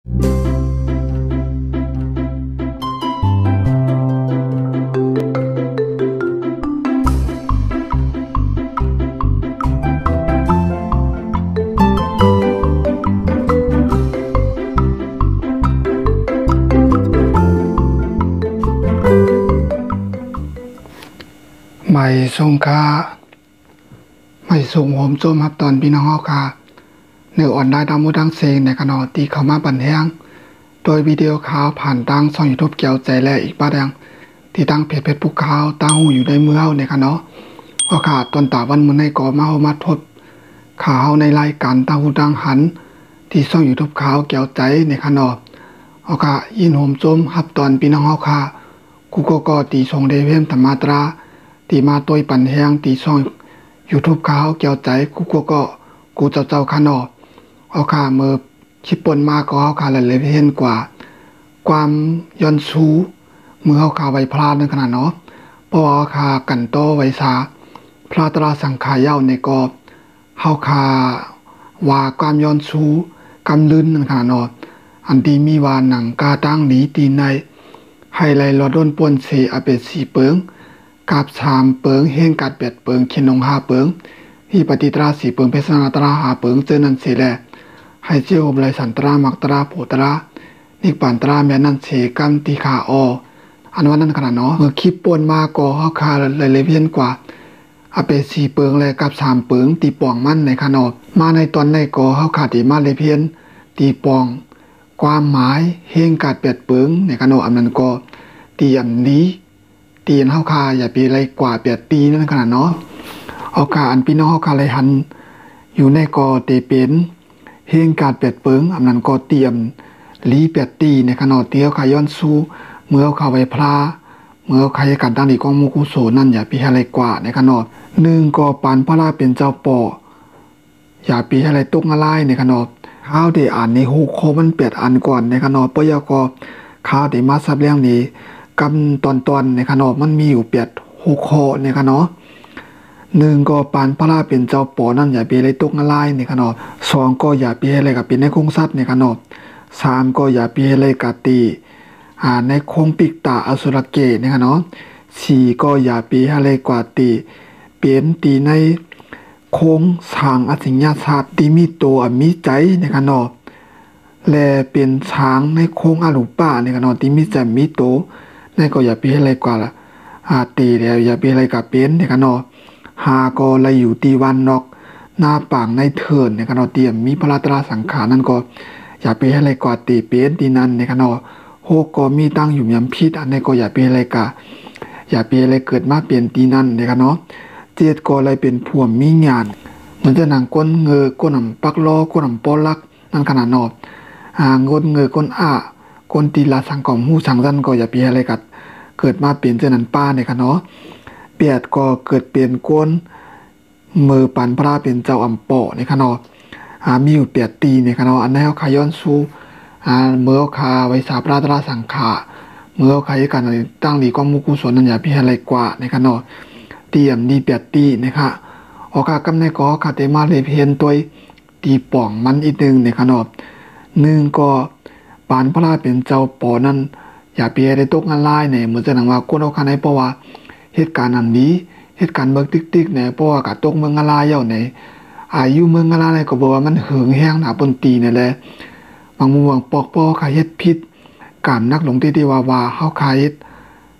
ไม่ส่งค่าไม่ส่งโหมโจมครับตอนพี่น้องเฮาค่ะเนื้ออ่อนได้ตามมูดังเซงในขณะที่เข้ามาบันแห้งโดยวิดีโอข่าวผ่านตั้งช่อง YouTube เกี่ยวใจและอีกบ้าแดงที่ตั้งเพจผู้ข่าวตั้งหูอยู่ในมือเฮาในขณะโอกาสตอนตาวันมื้อในก่อมาเฮามาทบข่าวในรายการตั้งหูดังหันที่ช่อง YouTube ข่าวเกี่ยวใจในขณะโอกาสยินโหมโจมครับตอนพี่น้องเฮาค่ะกูก็ตีส่งได้เพิ่มธรรมาตราตีมาตัวปันแห้งตีช่อง YouTube ข่าวเกี่ยวใจกูเจ้าขนอเอาค่าเมื่อคิดปนมาก็เอาค่าหลายๆเห็นกว่าความย้อนสูเมื่อเอาค่าไว้พลาดในขนาดเนาะเพราะเอาค่ากันโตไว้ซาพระตราสังขายาวในกอบเฮาค่าว่าความย้อนสูกำลื่นในขนาดเนาะอันที่มีว่าหนังกาตั้งหลีตีในให้ไล่รอดนป่นเสอเป็ด4เปิงกาบ3เปิงเฮงกัด8เปิงเขนง5เปิงที่ปฏิตรา4เปิงเพศนาตรา5เปิงเจอนันเสแลให้เจียวไหลสันตรามักตราโพตรานิกปันตราแม่นันเสกัมติขาออันว่านั้นขนาดเนาะเมื่อคลิปป่นมาก็เฮาคาหลายๆเพี้ยนกว่าอาเป็ด4เปิงและกับ3เปิงตีป่องมันในขนาดมาในตอนในก็เฮาขาดมาเลยเพี้ยนตีป่องความหมายเฮงกัด8เปิงในขนาดอันนั้นก็ตีอันนี้ตีนเฮาคาอย่าไปไรกว่า8ตีนั่นขนาดเนาะเอาคาอันพี่น้องเฮาคาไรหันอยู่ในกอเตเป็นเฮงกาด8เปิงอันนั้นก็เตรียมลี8ตีในขณะที่เฮาคาย้อนสู้เมื่อเข้าไว้พลาเมื่อใครกันตั้งดีกองมุกุโสนั่นอย่าไปอะไรกว่าในขณะ1ก็ปานพระราเป็นเจ้าปออย่าไปอะไรตกอะไรในขณะข้าวที่อ่านใน6ข้อมัน8อันก่อนในขณะปยกข้าวที่มาซับเรื่องนี้กำตอนในขณะมันมีอยู่6ข้อในขณะ1ก็ปานพระราเป็นเจ้าปอนั่นอย่าไปอะไรตกอะไรในขณะ2ก็อย่าไปอะไรกับเป็นในคงทรัพย์ในขณะ3ก็อย่าไปอะไรกับตีในคงปิกตาอสุรเกในขณะ4ก็อย่าไปอะไรกว่าตีเป็นตีในคงสร้างอสิญญาศาสตร์ที่มีตัวมีใจในขณะและเป็นช้างในโคงอรูปะในขณะที่มีใจมีโตนั่นก็อย่าไปอะไรกว่าละตีแล้วอย่าไปอะไรกับเป็นในขณะ5ก็เลยอยู่ตีวันนอกหน้าปางในเถินในขณะเตรียมมีพระตราสังขารนั่นก็อย่าไปอะไรกว่าตีเป็นตีนั้นในขณะ6ก็มีตั้งอยู่ยำพิษอันนี้ก็อย่าไปอะไรกะอย่าไปอะไรเกิดมาเปลี่ยนตีนั้นในขณะ7ก็เลยเป็นผัวมีงานเหมือนจะหนังก้นเงอก้นหำปักล้อก้นหำปอลักนั่นขนาดนอบงดเงอก้นก้นตีลาสังกอมหูสังซันก็อย่าไปอะไรกัดเกิดมาเปลี่ยนเจนันป้าในขณะ8ก็เกิดเปลี่ยนก้นมือปันพระเป็นเจ้าอำปอในขณะมีอยู่8ตีในขณะอันนั้นเขาขย้อนสู้เมื่อคาไว้สาพระตราสังขาเมื่อใครกันตั้งหลีกองมุกุศลนั่นอย่าพิอะไรกว่าในขณะเตรียมดี8ตีนะคะออกากำในก็คาเตมาเลยเพียนตัวตีป่องมันอีกนึงในขณะ1ก็ปานพระเป็นเจ้าปอนั้นอย่าเปียได้ตกงานลายเนี่ยเหมือนจะหนังว่าก้นเอาคันในเพราะว่าเหตุการณ์อันนี้เหตุการณ์เมืองติ๊กเนี่ยเพราะว่ากะตกเมืองงานลายเย่าเนี่ยอายุเมืองงานลายก็บอกว่ามันหึงแห้งหนาปนตีเนี่ยแหละบางมุมปอกปอขายเฮ็ดพิษการนักหลงที่ว่าเฮาขาย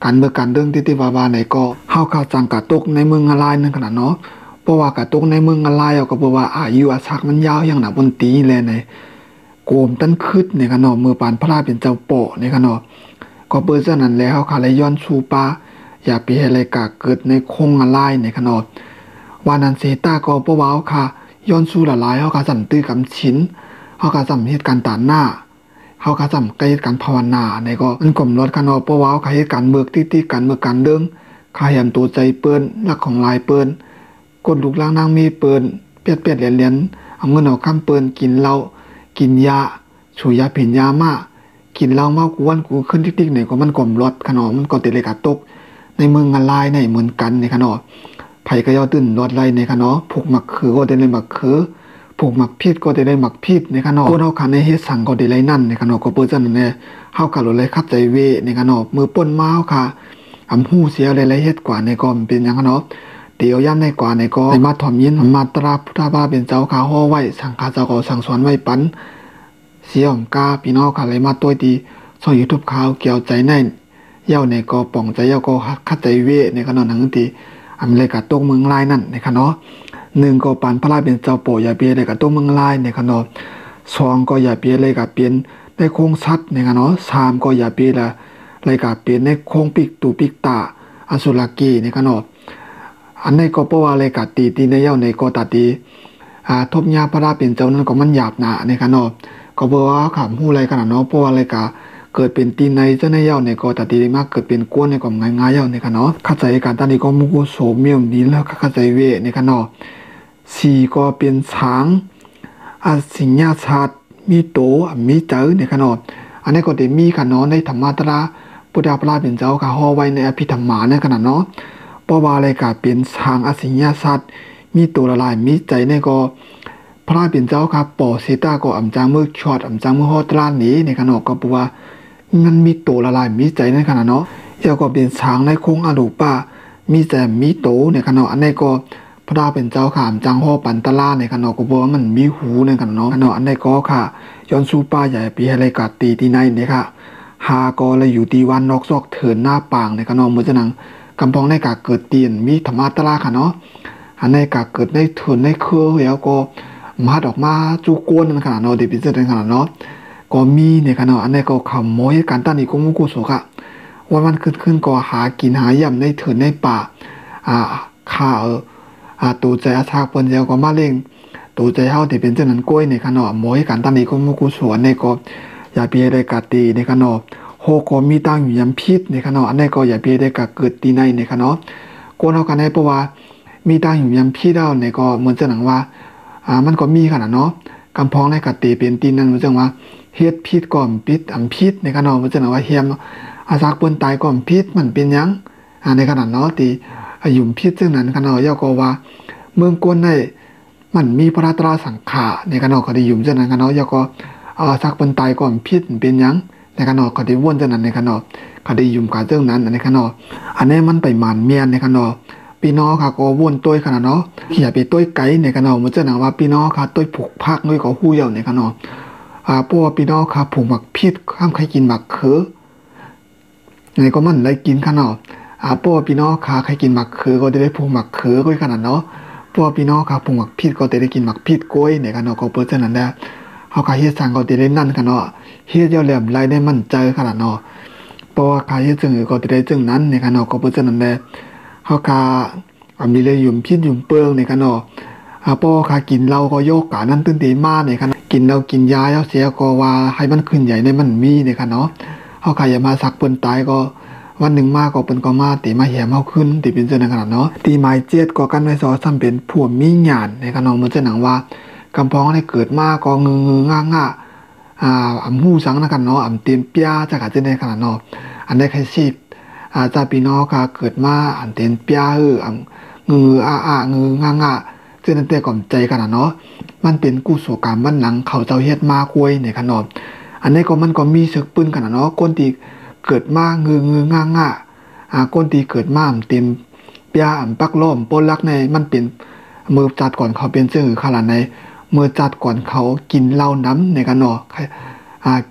การเมืองการเรื่องที่ว่าไหนก็เฮาเข้าจังกะตกในเมืองงานลายนั่นขนาดเนาะเพราะว่ากะตกในเมืองงานลายก็บอกว่าอายุอาศักมันยาวอย่างหนาปนตีเลยเนี่ยโกมตั้นคืดในขณะมือปานพระเป็นเจ้าปอในขณะก็เปิดเส้นนั้นแล้วเขาเลยย้อนชูปาอย่าไปอะไรกะเกิดในคงอะไรในขณะวานันเซตาก็เพราะว่าเขาค่ะย้อนชูละลายเขาค่ะสั่นตื้อกำชิ้นเขาค่ะสั่งเหตุการณ์ตาหน้าเขาค่ะสั่งเหตุการณ์ภาวนาในก็มันกลมรถขณะเพราะว่าเขาเหตุการณ์เมือกติ๊กการเมือกการเดิงขายันตัวใจเปิ้นรักของลายเปิ้นกดลูกล่างนางมีเปิ้นเปียดเหรียญเอาเงินเอาคำเปิ้นกินเหล้ากินยาชูยาผินยามากินเหล้าเมากูวันกูขึ้นติ๊กๆเนี่ยก็มันกลมรถขนมมันก็ติดเลยกับตกในเมืองงานลายในเหมือนกันในขนมไผ่ก็ย่อตื่นรถไรในขนมผูกหมักคือก็เดินเลยหมักคือ ผูกหมักพิษก็ได้หมักพิษในขนมคนเฮาคันในเฮ็ดสั่งก็ได้ไรนั่นในขนมก็เปิ้นจังนั้นแน่เฮาคันเลยคัดใจเวในขนมมือป่นมาเฮาค่ะอำฮู้เสียหลายๆเฮ็ดกว่าในก็เป็นหยังเนาะเดี๋ยวย่ำในกว่าในก็ได้มาถ่อมยินมาตราพุทธบาเป็นเจ้าขาฮ้อไว้สังฆาเจ้าก็สั่งสอนไว้ปันเสียมกาพี่น้องค่ะเลยมาตัวดีช่อง YouTube ข่าวเกี่ยวใจในเย้าในก็ป่องใจเย้าก็คัดใจเวในขนมหนังตีอำเลยกะตกเมืองลายนั่นในขนม1ก็ปานพระราเป็นเจ้าโปอย่าเปียเลยกะตกเมืองลายในขนม2ก็อย่าเปียเลยกะเปลี่ยนได้โครงชัดในขนม3ก็อย่าเปียละเลยกะเปลี่ยนในโครงปิกตูปิกตาอสุรกีในขนมอันในก็เพราะว่าเลยกะตีในเย้าในก็ตัดตีทบยาพระราเป็นเจ้านั้นก็มันหยาบหนาในขนมก็เพราะว่าขำหู้ไรขนาดเนาะเพราะว่าเลยกะเกิดเป็นตีในเจ้าในเย้าในก็ตัดตีมากเกิดเป็นก้วนในก็ง่ายๆเย้าในขนมเข้าใจการตัดนี้ก็มุกุโสเมียมนี้แล้วเข้าใจเวในขนม4ก็เป็นช้างสิงญาชาติมีโตมีเจอในขนมอันนี้ก็ได้มีขนมในธรรมะตราพุทธพระเป็นเจ้าค่ะห่อไว้ในอภิธรรมาในขนาดเนาะเพราะว่าอะไรกะเป็นช้างสิงญาชาติมีตัวละลายมีใจในก็พระเป็นเจ้าค่ะปอสิตาก็อำจางมือช็อตอำจางมือฮอตรานี้ในขนมก็เพราะว่ามันมีตัวละลายมีใจในขนาดเนาะเจ้าก็เป็นช้างในโค้งอรูปะมีใจมีโตในขนมอันนี้ก็พระเป็นเจ้าค่ะจังห่อปันตะลาในขนมก็บอกว่ามันมีหูในขนมเนาะขนมอันนี้ก็ค่ะย้อนสู่ป้าใหญ่ปีอะไรกะตีที่ในเนี่ยค่ะหาก็เลยอยู่ที่วันนอกซอกเถินหน้าปางในขนมเมื่อจะนังกำพองในกะเกิดเตียนมีธรรมะตะลาค่ะเนาะอันในกะเกิดในเถินในเครือแล้วก็มาดอกมาจูกวนในขนาดเนาะเดี๋ยวพิจารณาขนาดเนาะก็มีในขนมอันในก็ขโมยการตั้งอีกมุกุโสค่ะวันขึ้นก็หากินหายำในเถินในป่าข้าตัวใจอาชากเปิ้นเจ้าก็มาเล่งตัวใจเฮาที่เป็นเจ้านั้นก้อยในขนมหมอยการตั้งอีกมุกุโสในก็อย่าเปียได้กะตีในขนมโฮก็มีตั้งอยู่ยำพิษในขนมอันนี้ก็อย่าเปียได้กะเกิดตีในขนมก้นเฮากันในเพราะว่ามีตั้งอยู่ยำพิษเอาในก็เหมือนจะหนังว่ามันก็มีขนาดเนาะกำพองในกะตีเป็นตีนั้นเหมือนจังว่าเฮ็ดพิษก่อมพิษพิษในขนมเหมือนจะหนังว่าเฮียมอาซากเปิ้นตายก่อมพิษมันเป็นหยังในขนาดเนาะตียุ่มพิษซึ่งนั้นขนมเจ้าก็ว่าเมืองก้นในมันมีพระตราสังขาในขนมก็ได้ยุ่มซึ่งนั้นขนมเจ้าก็ซักเปิ้นตายก่อนพิษเป็นหยังในขนมก็ได้วนจังนั้นในขนมก็ได้ยุ่มกะเรื่องนั้นในขนมอันนี้มันไปหมานเมียนในขนมพี่น้องค่ะก็วนต้วยขนาดเนาะอย่าไปต้วยไก่ในขนมมันจะหนังว่าพี่น้องค่ะต้วยผูกภาคด้วยก็ฮู้เหี่ยวในขนมพวกพี่น้องค่ะผูกหมักพิษห้ามใครกินหมักเขือในก็มันเลยกินขนมพวกพี่น้องค่ะใครกินหมักเขือก็ได้ผูกหมักเขือด้วยขนาดเนาะพวกพี่น้องค่ะผูกหมักพิษก็ได้กินหมักพิษกล้วยในขนมก็เปิดจังนั้นได้เฮาก็เฮ็ดสั่งก็ได้นั่นค่ะเนาะเฮ็ดยาวแหลมรายได้มั่นใจขนาดเนาะเพราะว่าใครเฮ็ดจังก็ได้จังนั้นในค่ะเนาะก็เปิดจังนั้นแหละเฮาก็มีเลยยุ่มพิษยุ่มเปิงในค่ะเนาะเพราะว่าค่ะกินเหล้าก็โยกกะนั้นตื่นตีมาในค่ะกินเหล้ากินยาแล้วเสียก็ว่าให้มันขึ้นใหญ่ในมันมีในค่ะเนาะเฮาก็อย่ามาสักเปิ้นตายก็วันหนึ่งมาก็เปิ้นก็มาติมาแหมเฮาขึ้นติเป็นจังนั้นขนาดเนาะตีหมายเจ็ดก็กันไว้ซอซ้ำเป็นผู้มีญาณในค่ะเนาะมันจะหนังว่ากำพองได้เกิดมาก็งือง่าอำหู้สังนะกันเนาะอำเต็มเปียจะกะจะได้ขนาดเนาะอันได้ใครชีพจะพี่น้องค่ะเกิดมาอันเต็มเปียงืองือง่าซึ่งนั่นแต่ก่อมใจขนาดเนาะมันเป็นกุศลกรรมมันหลังเขาเจ้าเฮ็ดมาคุยในขนาดอันนี้ก็มันก็มีศึกปืนขนาดเนาะก้นที่เกิดมางือง่าก้นที่เกิดมาเต็มเปียปักล้อมปนลักในมันเป็นมือจัดก่อนเขาเป็นชื่อขนาดในเมื่อจัดก่อนเขากินเหล้าน้ำในกันเนาะ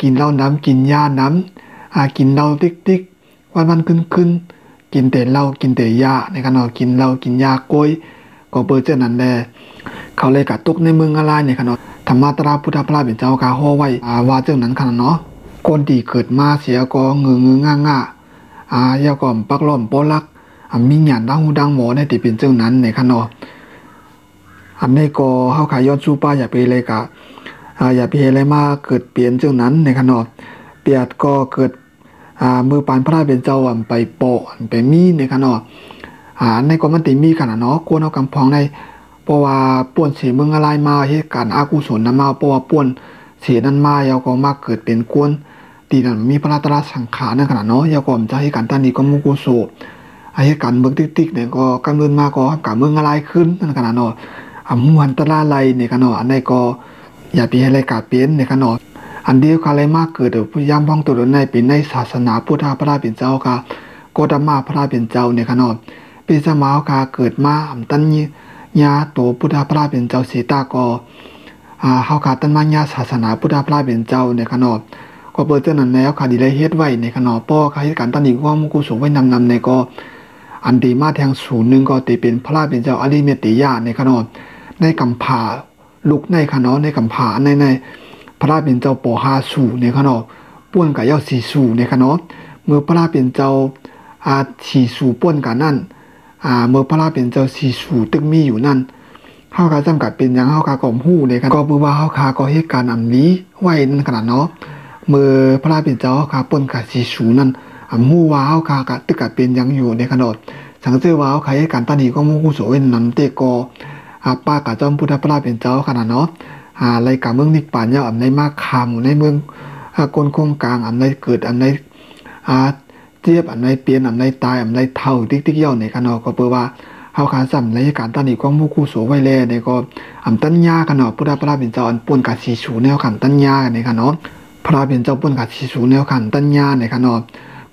กินเหล้าน้ำกินยาน้ำกินเหล้าติ๊กวันขึ้นกินแต่เหล้ากินแต่ยาในกันเนาะกินเหล้ากินยากล้วยก็เปิดเจ้านั้นแหละเขาเลยกะตุกในเมืองอะไรในกันเนาะธรรมะตราพุทธพระเป็นเจ้ากาห่อไว้ว่าเจ้านั้นขนาดเนาะคนที่เกิดมาเสียก็งือง่ายาก่อมปักล้อมปลักมีหยาดดังหูดังหมอในที่เป็นเจ้านั้นในกันเนาะอันนี้ก็เฮาขายยอดสู้ป้าอย่าไปเลยกะอย่าไปอะไรมาเกิดเปลี่ยนเจ้านั้นในขนมเปียดก็เกิดมือปานพระเป็นเจ้าไปโปะไปมีในขนมในก็มันติมีขนาดเนาะกวนเอากำพองในเพราะว่าป่วนเสียเมืองอะไรมาเหตุการณ์อากุศลนั้นมาเพราะว่าป่วนเสียนั้นมาแล้วก็มาเกิดเป็นกวนตีนั้นมีพระตราสังขารในขนาดเนาะแล้วก็จะให้การตันนี้ก็มุกุโสเหตุการณ์เมืองติ๊กเนี่ยก็กำเนิดมาก็กับเมืองอะไรขึ้นนั่นขนาดเนาะ มวนตะลาไลในขณะอันใดก็อย่าไปให้ไรกาเป็นในขณะอันเดียวกันเลยมากเกิดพยายามพ้องตัวในเป็นในศาสนาพุทธพระเป็นเจ้าค่ะโกตมาพระเป็นเจ้าในขณะปีสมาค่ะเกิดมาตันญาตัวพุทธพระเป็นเจ้าสีตาก็เฮาค่ะตันมาญาศาสนาพุทธพระเป็นเจ้าในขณะก็เปิดเจ้านั้นแล้วค่ะดีเลยเฮ็ดไว้ในขณะป้อค่ะเหตุการณ์ตันอีกว่ามุกุสูงไว้นำในก็อันดีมาแทงศูนย์หนึ่งก็ตีเป็นพระเป็นเจ้าอริเมติยาในขณะในกำผาลูกในขณะในกำผาในพระเป็นเจ้าปอ5สู่ในขณะป้วนกับเย้า4สู่ในขณะเมื่อพระเป็นเจ้า4สู่ป้วนกันนั่นเมื่อพระเป็นเจ้า4สู่ตึกมีอยู่นั่นเฮาคาจำกัดเป็นอย่างเฮาคาก่อมฮู้ในขณะก็เมื่อว่าเฮาคาก็เหตุการณ์อันนี้ไว้นั่นขนาดเนาะเมื่อพระเป็นเจ้าเฮาคาป้วนกับ4สู่นั่นฮู้ว่าเฮาคากะตึกกะเป็นอย่างอยู่ในขณะสังเกตว่าเฮาคาเหตุการณ์ตอนนี้ก็มุกุโสเว้นนั้นเตก็ป้ากะจอมพุทธพระเป็นเจ้าขนาดเนาะรายการเมืองนิปปานยาวอำในมากคำในเมืองกลคงกลางอำในเกิดอำในเจี๊ยบอำในเปลี่ยนอำในตายอำในเท่าติ๊กเย่าในขณะก็เปิดว่าเฮาคาซ้ำในการตอนนี้ก็มุกุโสไว้แลในก็อำตัญญาขณะพุทธพระเป็นเจ้าอันป่นกับสีสูแนวขันตัญญาในขณะพระเป็นเจ้าป่นกับสีสูแนวขันตัญญาในขณะ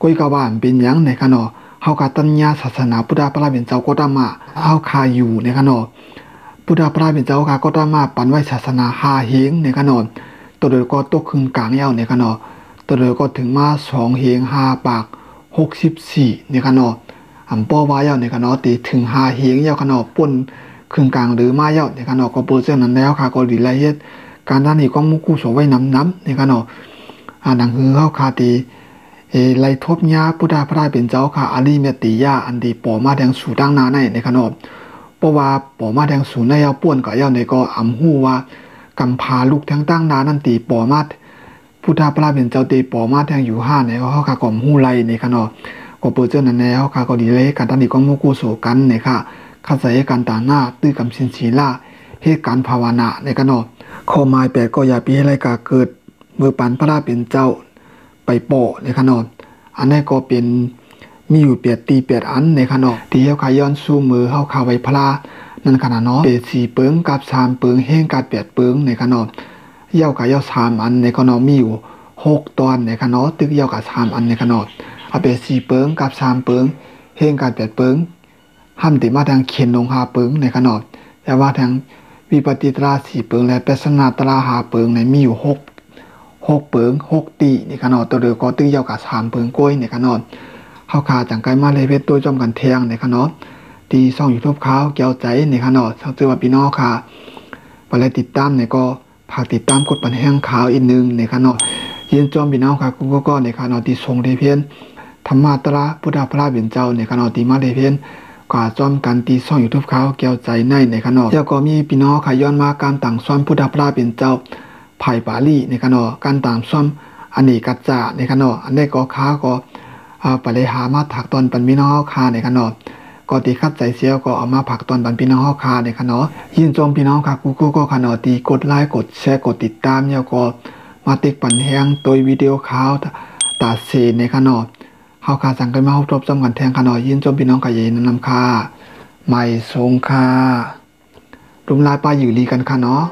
ก้อยกว่าเป็นหยังในขณะเฮาคาตัญญาศาสนาพุทธพระเป็นเจ้าก็ตามมาเฮาคาอยู่ในขณะพุทธพระเป็นเจ้าก็ตามมาปันไว้ศาสนา5เฮงในขณะตัวเดียวก็ตกครึ่งกลางยาวในขณะตัวเดียวก็ถึงมา2เฮง5ปาก64ในขณะป้อว่ายาวในขณะตีถึง5เฮงยาวขณะป่นครึ่งกลางหรือมายาวในขณะก็เปอร์เซ็นต์นั้นแล้วค่ะก็ดีละเอียดการนั้นนี่ก็มุกุโสไว้น้ำในขณะหนังคือเฮาคาตีไล่ทบญาพุทธพระเป็นเจ้าค่ะอริเมติยาอันดีปอมาแดงสู่ตั้งนาในขณะเพราะว่าปอมาแดงสู่ในเอาป่วนกับเย้าในก็ฮู้ว่ากำพาลูกทั้งตั้งนานั่นตีปอมาพุทธพระเป็นเจ้าตีปอมาแดงอยู่5ในเฮาค่ะก็ฮู้ไล่ในขณะก็เปิดเจ้านั้นแล้วค่ะก็ดีเลยการตันนี้ก็มุกุโสกันในค่ะคัดใส่การตาหน้าตื้อกำสินศีลาเหตุการภาวนาในขณะข้อหมาย8ก็อย่าปีให้ไรกาเกิดเมื่อปันพระเป็นเจ้าไปโปะในขณะอันนี้ก็เป็นมีอยู่8อันในขณะที่เฮาขย้อนสู้มือเฮาขาไว้พระนั่นขณะเนาะเป็น4เปิงกับ3เปิงแห่งกับ8เปิงในขณะเฮาขย้อน3อันในขณะมีอยู่6ตอนในขณะตึกเฮากับ3อันในขณะเอาเป็น4เปิงกับ3เปิงแห่งกับ8เปิงห้ามติมาทางเขียนลง5เปิงในขณะแต่ว่าทางวิปติตรา4เปิงและปัสนาตรา5เปิงในมีอยู่6เปิง6ตีในขณะตัวเดียวก็ตึกเฮากับ3เปิงก้อยในขณะเฮาคาจังไกมาเลยเพชรตัวจอมกันแทงในขณะที่ช่องYouTubeขาวแก้วใจในขณะสังเกตว่าพี่น้องค่ะไปเลยติดตามในก็ฝากติดตามกดปันแห้งขาวอีกนึงในขณะยินจอมพี่น้องค่ะก็ในขณะที่ทรงเทเพียนธรรมาตระพุทธพระเป็นเจ้าในขณะที่มาเลยเพียนกว่าจอมกันที่ช่องYouTubeขาวแก้วใจในขณะแล้วก็มีพี่น้องค่ะย้อนมาการต่างซ้อมพุทธพระเป็นเจ้าไผ่ปาลีในขณะการต่างซ้อมอเนกัจจาในขณะอันนี้ก็ค้าก็ไปเลยหามาถักตอนปันพี่น้องคาในขณะก็ตีคัดใจเสียก็เอามาผักตอนปันพี่น้องคาในขณะยินจมพี่น้องค่ะก็ขณะตีกดไลค์กดแชร์กดติดตามแล้วก็มาติ๊กปันแห้งตัววิดีโอข่าวตาเสในขณะเฮาคาสั่งกันมาทบจอมกันแทงขณะยินจมพี่น้องค่ะยินนำคาไม่ทรงคารุมลายปลาอยู่ลีกันค่ะเนาะ